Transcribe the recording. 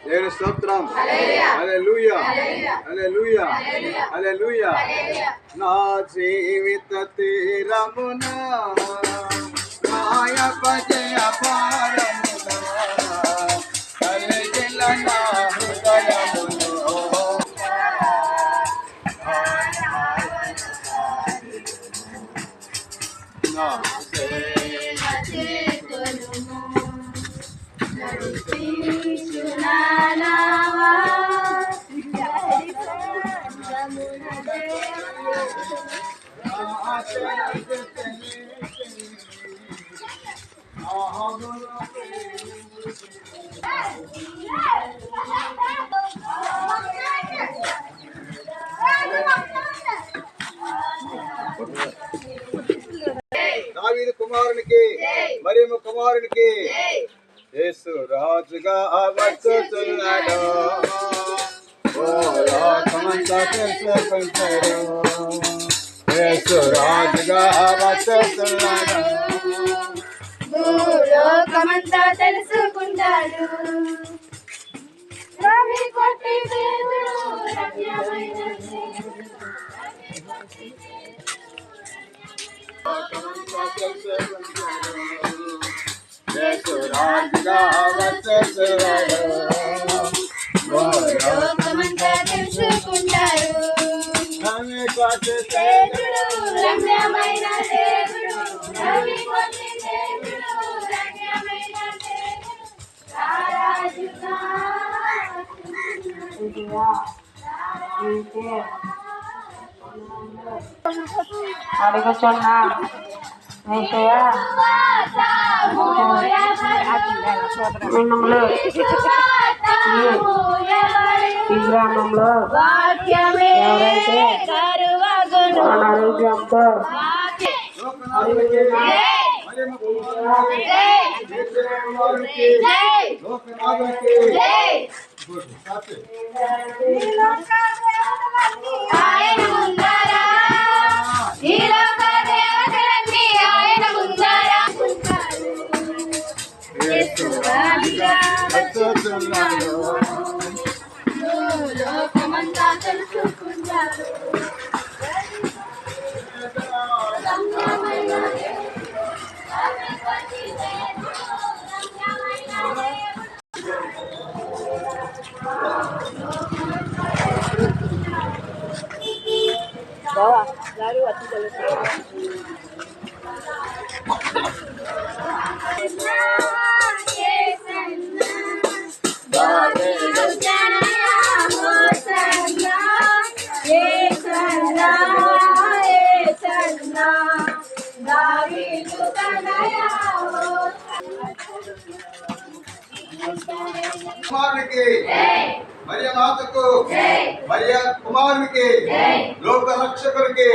దేవుని స్తోత్రం. హల్లెలూయా హల్లెలూయా హల్లెలూయా. నా జీవిత తీరమున నాయక జయ పారమున కలిగిన నా హృదయములో నా దావీదు కుమారునికి మరియమ్మ కుమారునికి యేసు రాజుగా వచ్చుచున్నాడు. ఓ లోకమంతా తెలుసుకుంటాడు. యేసు రాజుగా వచ్చుచున్నాడు. లోకమంతా తెలుసుకుంటాడు. రవి కొట్టి దేవుడు రమ్యమైన యేసు రాజుగా వచ్చుచున్నాడు. లోకమంతా తెలుసుకుంటారు. రవి కొట్టి దేవుడు రమ్యమైన దేవుడు. రవి కొట్టి దేవుడు రమ్యమైన దేవుడు. రారాజుగా అడుగుచున్నా మిమ్మల్ని ఈ గ్రామంలో ఎవరైతే అనారోగ్యంతో ఆయన ముందరా ఈ లోక దేవతలన్నీ ఆయన ముందరా లోకమంతా తెలుసుకుంటారు. కుమారునికి మరియ మాతకు మరియ కుమారునికి లోక రక్షకునికి